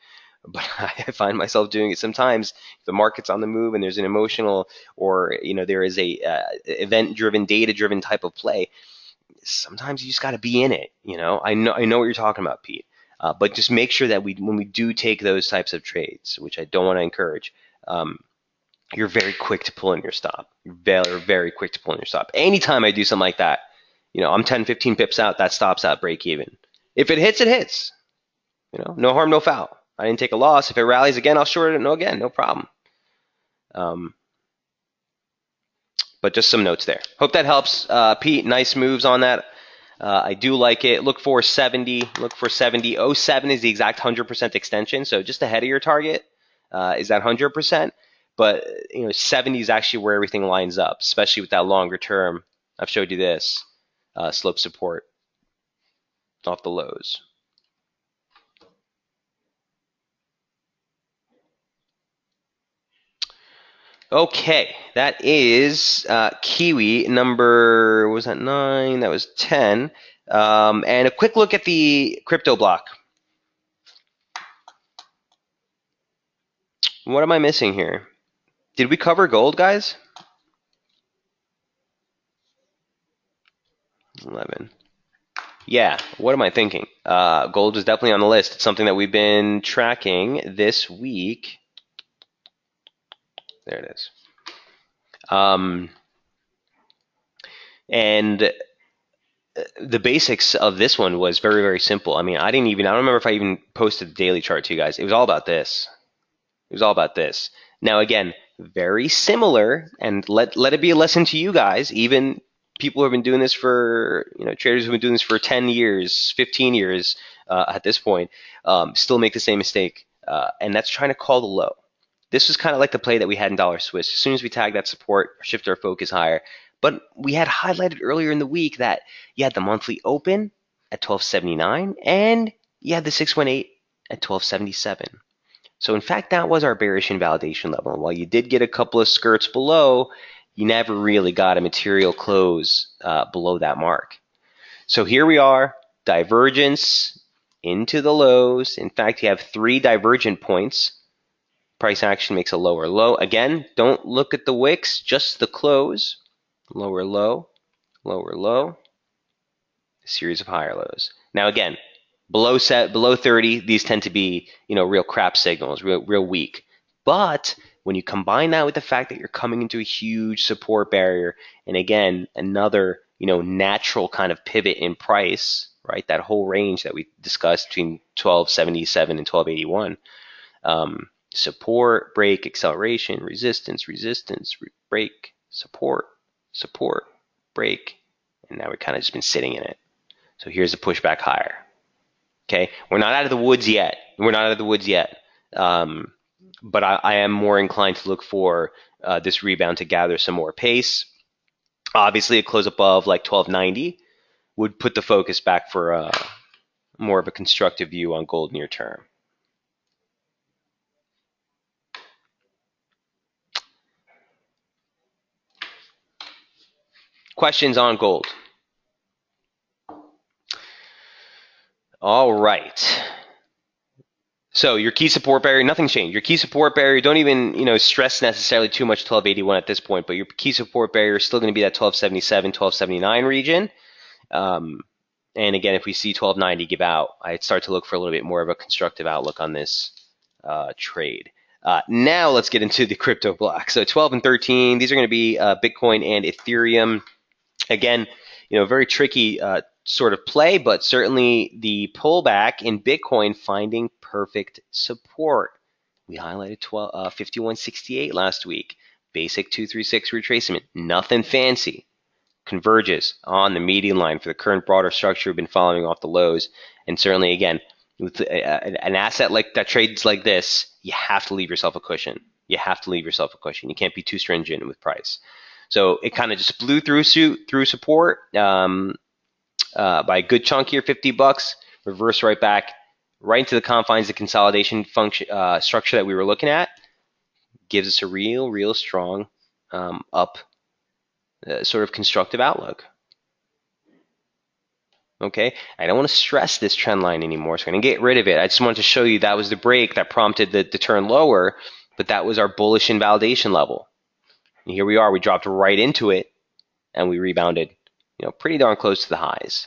but I find myself doing it sometimes. If the market's on the move and there's an emotional, or there is a event-driven, data-driven type of play, sometimes you just got to be in it. I know what you're talking about, Pete. But just make sure that when we do take those types of trades, which I don't want to encourage, you're very quick to pull in your stop. You're very, very quick to pull in your stop. Anytime I do something like that, I'm 10, 15 pips out, that stops at break even. If it hits, it hits. No harm, no foul. I didn't take a loss. If it rallies again, I'll short it again, no problem. But just some notes there. Hope that helps. Pete, nice moves on that. I do like it. Look for 70. Look for 70. 07 is the exact 100% extension, so just ahead of your target is that 100%. But 70 is actually where everything lines up, especially with that longer term. I've showed you this slope support off the lows. Okay, that is Kiwi number, was that 9? That was 10. And a quick look at the crypto block. What am I missing here? Did we cover gold, guys? 11. Yeah, what am I thinking? Gold is definitely on the list. It's something that we've been tracking this week. There it is. And the basics of this one was very, very simple. I mean, I don't remember if I even posted the daily chart to you guys. It was all about this. It was all about this. Now, again, very similar, and let it be a lesson to you guys, even people who have been doing this for, traders who have been doing this for 10 years, 15 years at this point, still make the same mistake, and that's trying to call the low. This was kind of like the play that we had in dollar Swiss. As soon as we tag that support, shift our focus higher. But we had highlighted earlier in the week that you had the monthly open at 1279, and you had the 618 at 1277. So in fact, that was our bearish invalidation level. And while you did get a couple of skirts below, you never really got a material close below that mark. So here we are, divergence into the lows. In fact, you have 3 divergent points. Price action makes a lower low. Again, don't look at the wicks, just the close. Lower low, lower low, a series of higher lows. Now again, below 30, these tend to be, real crap signals, real weak. But when you combine that with the fact that you're coming into a huge support barrier, and again, another, natural kind of pivot in price, right? That whole range that we discussed between 1277 and 1281. Support, break, acceleration, resistance, break, support, break, and now we've kind of just been sitting in it. So here's a pushback higher. Okay, we're not out of the woods yet. But I am more inclined to look for this rebound to gather some more pace. Obviously, a close above like 1290 would put the focus back for more of a constructive view on gold near term. Questions on gold? All right. So your key support barrier, nothing's changed. Your key support barrier, don't even stress necessarily too much 1281 at this point, but your key support barrier is still going to be that 1277, 1279 region. And again, if we see 1290 give out, I'd start to look for a little bit more of a constructive outlook on this trade. Now let's get into the crypto block. So 12 and 13, these are going to be Bitcoin and Ethereum. Again, very tricky sort of play, but certainly the pullback in Bitcoin finding perfect support. We highlighted 5168 last week. Basic 236 retracement, nothing fancy. Converges on the median line for the current broader structure we've been following off the lows. And certainly, again, with an asset like that trades like this, you have to leave yourself a cushion. You can't be too stringent with price. So it kind of just blew through support by a good chunk here, $50, reverse right back, right into the confines of consolidation function structure that we were looking at. Gives us a real strong up sort of constructive outlook. Okay, I don't want to stress this trend line anymore, so I'm going to get rid of it. I just wanted to show you that was the break that prompted the turn lower, but that was our bullish invalidation level. And here we are, we dropped right into it, and we rebounded, pretty darn close to the highs.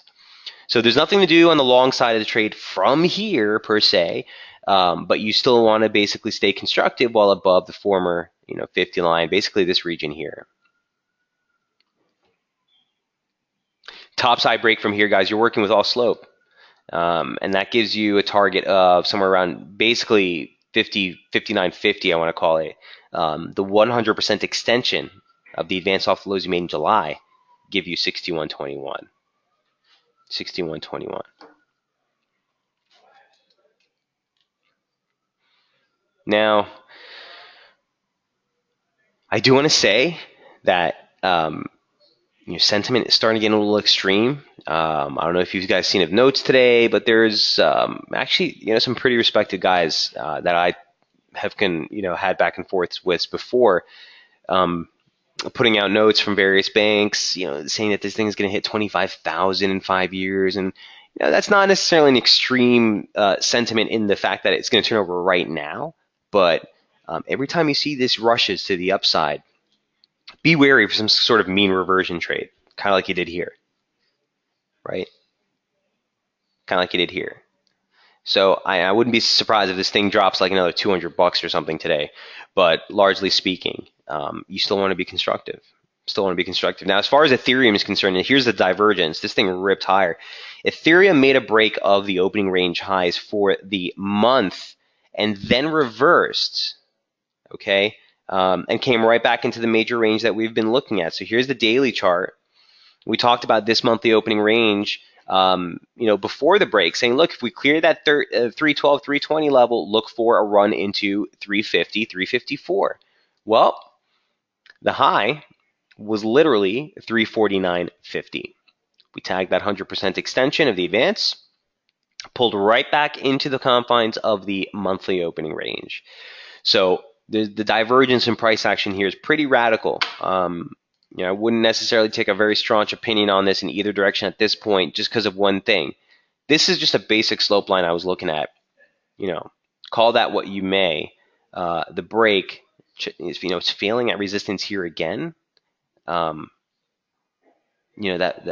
So there's nothing to do on the long side of the trade from here per se, but you still want to basically stay constructive while above the former 50 line, basically this region here. Topside break from here, guys, you're working with all slope. And that gives you a target of somewhere around basically 59.50, I want to call it. The 100% extension of the advance off the lows you made in July give you 61.21. 61.21. Now, I do want to say that sentiment is starting to get a little extreme. I don't know if you guys seen the notes today, but there's actually some pretty respected guys that I have had back and forth with before, putting out notes from various banks, saying that this thing is going to hit 25,000 in 5 years, and that's not necessarily an extreme sentiment in the fact that it's going to turn over right now, but every time you see this rushes to the upside, be wary of some sort of mean reversion trade, kind of like you did here, right? Kind of like you did here. So I wouldn't be surprised if this thing drops like another $200 or something today. But largely speaking, you still want to be constructive. Still want to be constructive. Now, as far as Ethereum is concerned, and here's the divergence. This thing ripped higher. Ethereum made a break of the opening range highs for the month and then reversed, okay, and came right back into the major range that we've been looking at. So here's the daily chart. We talked about this monthly opening range before the break, saying, look, if we clear that 312, 320 level, look for a run into 350, 354. Well, the high was literally 349.50. We tagged that 100% extension of the advance, pulled right back into the confines of the monthly opening range. So the divergence in price action here is pretty radical. I wouldn't necessarily take a very staunch opinion on this in either direction at this point, just because of one thing. This is just a basic slope line I was looking at. Call that what you may. The break, it's failing at resistance here again. That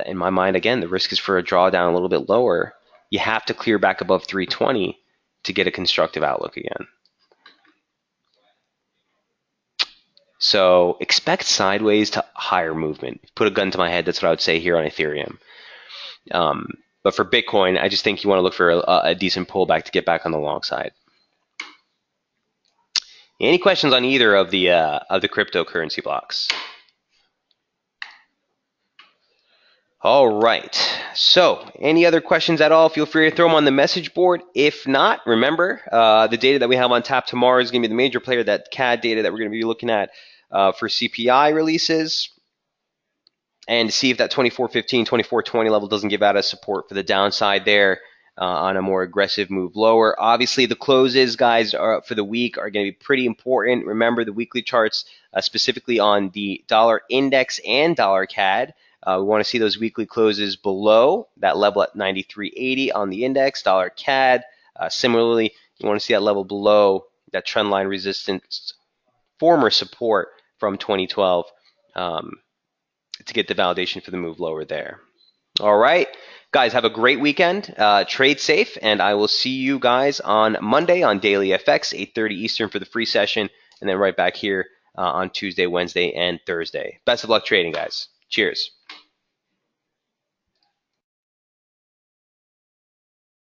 in my mind, again, the risk is for a drawdown a little bit lower. You have to clear back above 320 to get a constructive outlook again. So expect sideways to higher movement. Put a gun to my head, that's what I would say here on Ethereum. But for Bitcoin, I just think you want to look for a decent pullback to get back on the long side. Any questions on either of the cryptocurrency blocks? All right. So any other questions at all, feel free to throw them on the message board. If not, remember, the data that we have on tap tomorrow is going to be the major player, that CAD data that we're going to be looking at for CPI releases, and to see if that 2415, 2420 level doesn't give out a support for the downside there on a more aggressive move lower. Obviously, the closes, guys, for the week are going to be pretty important. Remember the weekly charts, specifically on the dollar index and dollar CAD. We want to see those weekly closes below that level at 93.80 on the index, dollar CAD. Similarly, you want to see that level below that trend line resistance, former support from 2012, to get the validation for the move lower there. All right, guys, have a great weekend. Trade safe, and I will see you guys on Monday on Daily FX, 8:30 Eastern for the free session, and then right back here on Tuesday, Wednesday, and Thursday. Best of luck trading, guys. Cheers.